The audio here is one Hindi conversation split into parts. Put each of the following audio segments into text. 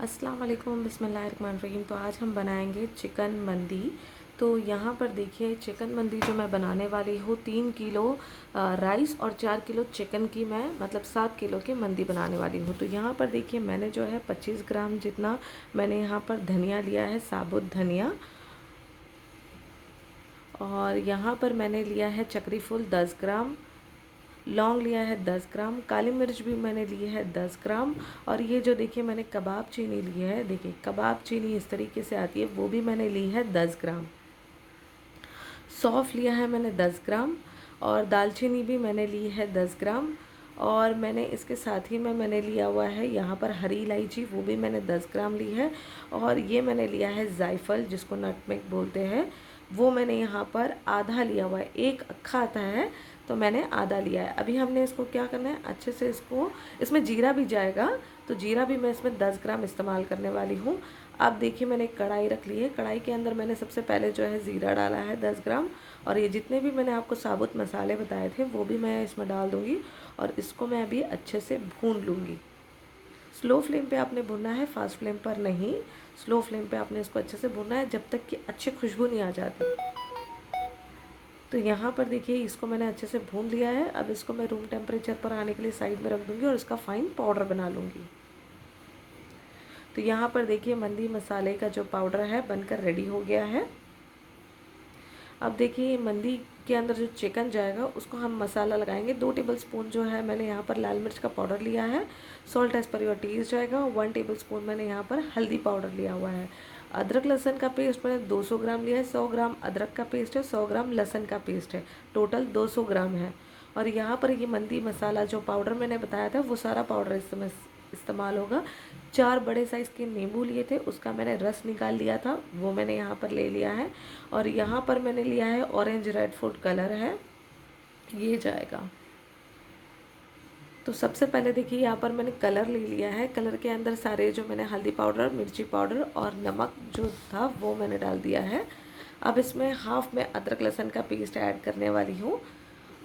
अस्सलाम वालेकुम बिस्मिल्लाहिर्रहमानिर्रहीम। तो आज हम बनाएंगे चिकन मंदी। तो यहाँ पर देखिए चिकन मंदी जो मैं बनाने वाली हूँ 3 किलो राइस और 4 किलो चिकन की मैं मतलब 7 किलो की मंदी बनाने वाली हूँ। तो यहाँ पर देखिए मैंने जो है 25 ग्राम जितना मैंने यहाँ पर धनिया लिया है, साबुत धनिया। और यहाँ पर मैंने लिया है चक्री फूल 10 ग्राम, लौंग लिया है 10 ग्राम, काली मिर्च भी मैंने ली है 10 ग्राम। और ये जो देखिए मैंने कबाब चीनी ली है, देखिए कबाब चीनी इस तरीके से आती है, वो भी मैंने ली है 10 ग्राम। सौंफ लिया है मैंने 10 ग्राम और दालचीनी भी मैंने ली है 10 ग्राम। और मैंने इसके साथ ही में मैंने लिया हुआ है यहाँ पर हरी इलायची, वो भी मैंने 10 ग्राम ली है। और ये मैंने लिया है जायफल जिसको नटमेग बोलते हैं, वो मैंने यहाँ पर आधा लिया हुआ है। एक अक्खा आता है तो मैंने आधा लिया है। अभी हमने इसको क्या करना है, अच्छे से इसको, इसमें जीरा भी जाएगा तो जीरा भी मैं इसमें 10 ग्राम इस्तेमाल करने वाली हूँ। अब देखिए मैंने एक कढ़ाई रख ली है, कढ़ाई के अंदर मैंने सबसे पहले जो है ज़ीरा डाला है 10 ग्राम। और ये जितने भी मैंने आपको साबुत मसाले बताए थे वो भी मैं इसमें डाल दूँगी और इसको मैं अभी अच्छे से भून लूँगी। स्लो फ्लेम पे आपने भुनना है, फास्ट फ्लेम पर नहीं। स्लो फ्लेम पे आपने इसको अच्छे से भुनना है जब तक कि अच्छी खुशबू नहीं आ जाती। तो यहाँ पर देखिए इसको मैंने अच्छे से भून लिया है। अब इसको मैं रूम टेम्परेचर पर आने के लिए साइड में रख दूँगी और इसका फ़ाइन पाउडर बना लूँगी। तो यहाँ पर देखिए मंदी मसाले का जो पाउडर है बनकर रेडी हो गया है। अब देखिए मंदी के अंदर जो चिकन जाएगा उसको हम मसाला लगाएंगे। 2 टेबलस्पून जो है मैंने यहाँ पर लाल मिर्च का पाउडर लिया है, salt as per your taste जाएगा। 1 टेबलस्पून मैंने यहाँ पर हल्दी पाउडर लिया हुआ है। अदरक लहसुन का पेस्ट मैंने 200 ग्राम लिया है। 100 ग्राम अदरक का पेस्ट है, 100 ग्राम लहसुन का पेस्ट है, टोटल 200 ग्राम है। और यहाँ पर ये मंदी मसाला जो पाउडर मैंने बताया था वो सारा पाउडर इसमें इस्तेमाल होगा। 4 बड़े साइज़ के नींबू लिए थे, उसका मैंने रस निकाल लिया था, वो मैंने यहाँ पर ले लिया है। और यहाँ पर मैंने लिया है ऑरेंज रेड फूड कलर है, ये जाएगा। तो सबसे पहले देखिए यहाँ पर मैंने कलर ले लिया है। कलर के अंदर सारे जो मैंने हल्दी पाउडर, मिर्ची पाउडर और नमक जो था वो मैंने डाल दिया है। अब इसमें हाफ़ मैं अदरक लहसुन का पेस्ट ऐड करने वाली हूँ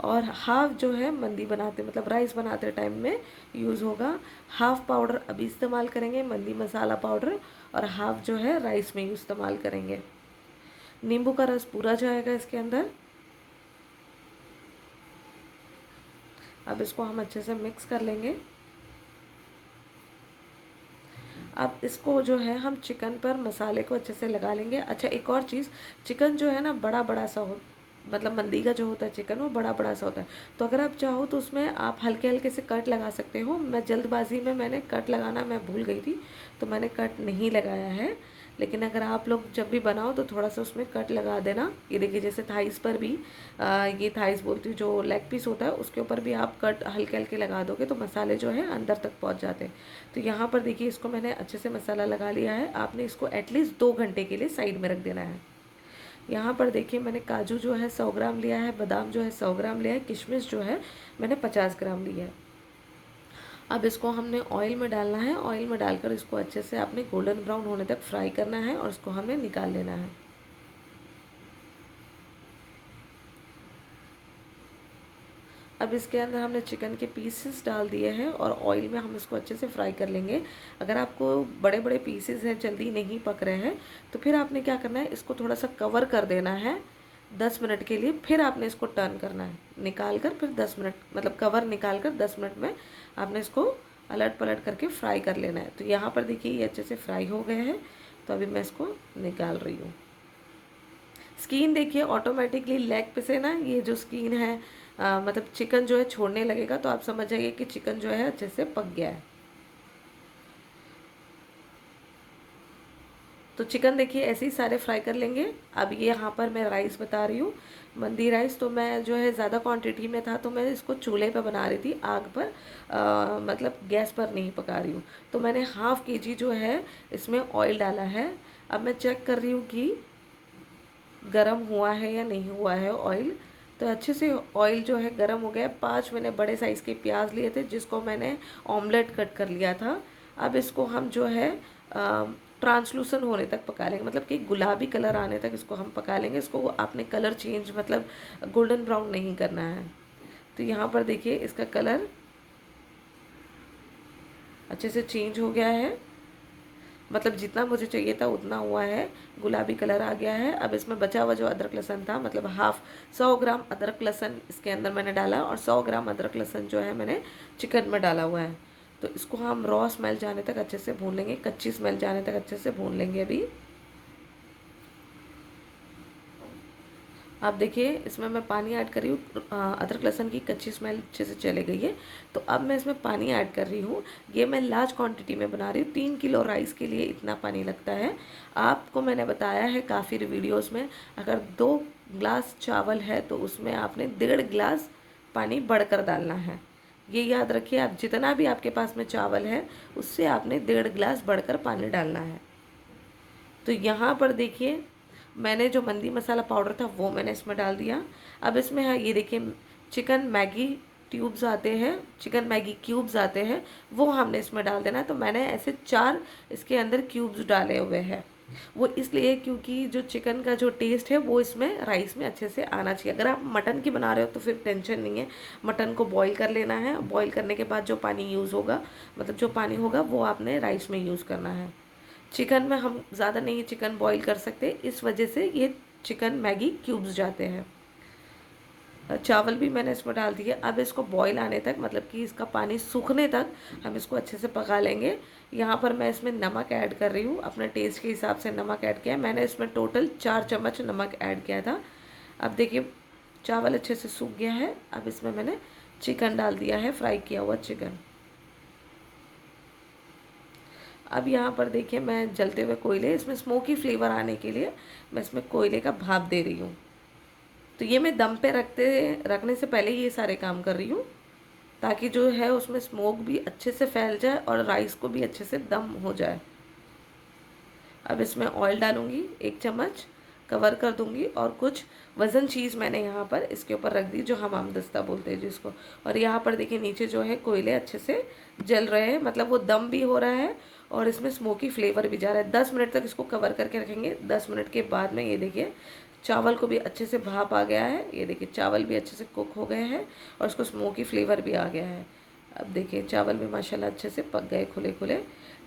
और हाफ़ जो है मंदी बनाते मतलब राइस बनाते टाइम में यूज़ होगा। हाफ़ पाउडर अभी इस्तेमाल करेंगे मंदी मसाला पाउडर और हाफ़ जो है राइस में इस्तेमाल करेंगे। नींबू का रस पूरा जाएगा इसके अंदर। अब इसको हम अच्छे से मिक्स कर लेंगे। अब इसको जो है हम चिकन पर मसाले को अच्छे से लगा लेंगे। अच्छा एक और चीज़, चिकन जो है ना बड़ा बड़ा सा हो, मतलब मंदी का जो होता है चिकन वो बड़ा बड़ा सा होता है। तो अगर आप चाहो तो उसमें आप हल्के हल्के से कट लगा सकते हो। मैं जल्दबाजी में मैंने कट लगाना मैं भूल गई थी तो मैंने कट नहीं लगाया है। लेकिन अगर आप लोग जब भी बनाओ तो थोड़ा सा उसमें कट लगा देना। ये देखिए जैसे थाइस पर भी ये थाइस बोलती हूँ, जो लेग पीस होता है उसके ऊपर भी आप कट हल्के हल्के लगा दोगे तो मसाले जो है अंदर तक पहुँच जाते हैं। तो यहाँ पर देखिए इसको मैंने अच्छे से मसाला लगा लिया है। आपने इसको एटलीस्ट 2 घंटे के लिए साइड में रख देना है। यहाँ पर देखिए मैंने काजू जो है 100 ग्राम लिया है, बादाम जो है 100 ग्राम लिया है, किशमिश जो है मैंने 50 ग्राम लिया है। अब इसको हमने ऑयल में डालना है। ऑयल में डालकर इसको अच्छे से आपने गोल्डन ब्राउन होने तक फ्राई करना है और इसको हमें निकाल लेना है। अब इसके अंदर हमने चिकन के पीसेस डाल दिए हैं और ऑयल में हम इसको अच्छे से फ्राई कर लेंगे। अगर आपको बड़े बड़े पीसेस हैं, जल्दी नहीं पक रहे हैं, तो फिर आपने क्या करना है, इसको थोड़ा सा कवर कर देना है 10 मिनट के लिए। फिर आपने इसको टर्न करना है, निकाल कर फिर 10 मिनट मतलब कवर निकाल कर 10 मिनट में आपने इसको अलट पलट करके फ्राई कर लेना है। तो यहाँ पर देखिए ये अच्छे से फ्राई हो गए हैं। तो अभी मैं इसको निकाल रही हूँ। स्किन देखिए ऑटोमेटिकली लेग पे से ना ये जो स्किन है मतलब चिकन जो है छोड़ने लगेगा, तो आप समझ जाइए कि चिकन जो है अच्छे से पक गया है। तो चिकन देखिए ऐसे ही सारे फ्राई कर लेंगे। अब ये यहाँ पर मैं राइस बता रही हूँ, मंदी राइस। तो मैं जो है ज़्यादा क्वांटिटी में था तो मैं इसको चूल्हे पे बना रही थी, आग पर मतलब गैस पर नहीं पका रही हूँ। तो मैंने हाफ़ केजी जो है इसमें ऑयल डाला है। अब मैं चेक कर रही हूँ कि गरम हुआ है या नहीं हुआ है ऑयल। तो अच्छे से ऑयल जो है गरम हो गया। 5 मैंने बड़े साइज़ के प्याज लिए थे जिसको मैंने ऑमलेट कट कर लिया था। अब इसको हम जो है ट्रांसलूसन होने तक पका लेंगे, मतलब कि गुलाबी कलर आने तक इसको हम पका लेंगे। इसको आपने कलर चेंज मतलब गोल्डन ब्राउन नहीं करना है। तो यहाँ पर देखिए इसका कलर अच्छे से चेंज हो गया है। मतलब जितना मुझे चाहिए था उतना हुआ है, गुलाबी कलर आ गया है। अब इसमें बचा हुआ जो अदरक लहसुन था, मतलब 100 ग्राम अदरक लहसुन इसके अंदर मैंने डाला और 100 ग्राम अदरक लहसुन जो है मैंने चिकन में डाला हुआ है। तो इसको हम रॉ स्मेल जाने तक अच्छे से भून लेंगे, कच्ची स्मेल जाने तक अच्छे से भून लेंगे। अभी आप देखिए इसमें मैं पानी ऐड कर रही हूँ, अदरक लहसुन की कच्ची स्मेल अच्छे से चले गई है। तो अब मैं इसमें पानी ऐड कर रही हूँ। ये मैं लार्ज क्वांटिटी में बना रही हूँ, 3 किलो राइस के लिए इतना पानी लगता है। आपको मैंने बताया है काफ़ी वीडियोस में, अगर 2 ग्लास चावल है तो उसमें आपने 1.5 गिलास पानी बढ़कर डालना है। ये याद रखिए, आप जितना भी आपके पास में चावल है उससे आपने 1.5 गिलास बढ़कर पानी डालना है। तो यहाँ पर देखिए मैंने जो मंदी मसाला पाउडर था वो मैंने इसमें डाल दिया। अब इसमें है ये देखिए चिकन मैगी ट्यूब्स आते हैं, चिकन मैगी क्यूब्स आते हैं, वो हमने इसमें डाल देना है। तो मैंने ऐसे 4 इसके अंदर क्यूब्स डाले हुए हैं। वो इसलिए क्योंकि जो चिकन का जो टेस्ट है वो इसमें राइस में अच्छे से आना चाहिए। अगर आप मटन की बना रहे हो तो फिर टेंशन नहीं है, मटन को बॉईल कर लेना है। बॉईल करने के बाद जो पानी यूज़ होगा, मतलब जो पानी होगा वो आपने राइस में यूज़ करना है। चिकन में हम ज़्यादा नहीं चिकन बॉईल कर सकते, इस वजह से ये चिकन मैगी क्यूब्स जाते हैं। चावल भी मैंने इसमें डाल दिए। अब इसको बॉईल आने तक, मतलब कि इसका पानी सूखने तक हम इसको अच्छे से पका लेंगे। यहाँ पर मैं इसमें नमक ऐड कर रही हूँ, अपने टेस्ट के हिसाब से नमक ऐड किया है मैंने। इसमें टोटल 4 चम्मच नमक ऐड किया था। अब देखिए चावल अच्छे से सूख गया है। अब इसमें मैंने चिकन डाल दिया है, फ्राई किया हुआ चिकन। अब यहाँ पर देखिए मैं जलते हुए कोयले, इसमें स्मोकी फ्लेवर आने के लिए मैं इसमें कोयले का भाप दे रही हूँ। तो ये मैं दम पे रखने से पहले ये सारे काम कर रही हूँ, ताकि जो है उसमें स्मोक भी अच्छे से फैल जाए और राइस को भी अच्छे से दम हो जाए। अब इसमें ऑयल डालूँगी 1 चम्मच, कवर कर दूँगी और कुछ वज़न चीज़ मैंने यहाँ पर इसके ऊपर रख दी, जो हमाम दस्ता बोलते हैं जिसको। और यहाँ पर देखिए नीचे जो है कोयले अच्छे से जल रहे हैं, मतलब वो दम भी हो रहा है और इसमें स्मोकी फ्लेवर भी जा रहा है। 10 मिनट तक इसको कवर करके रखेंगे। 10 मिनट के बाद में ये देखिए चावल को भी अच्छे से भाप आ गया है। ये देखिए चावल भी अच्छे से कुक हो गए हैं और इसको स्मोकी फ्लेवर भी आ गया है। अब देखिए चावल भी माशाल्लाह अच्छे से पक गए खुले खुले।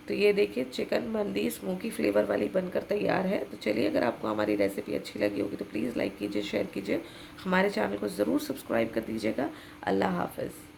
तो ये देखिए चिकन मंदी स्मोकी फ्लेवर वाली बनकर तैयार है। तो चलिए, अगर आपको हमारी रेसिपी अच्छी लगी होगी तो प्लीज़ लाइक कीजिए, शेयर कीजिए, हमारे चैनल को ज़रूर सब्सक्राइब कर दीजिएगा। अल्लाह हाफ़िज़।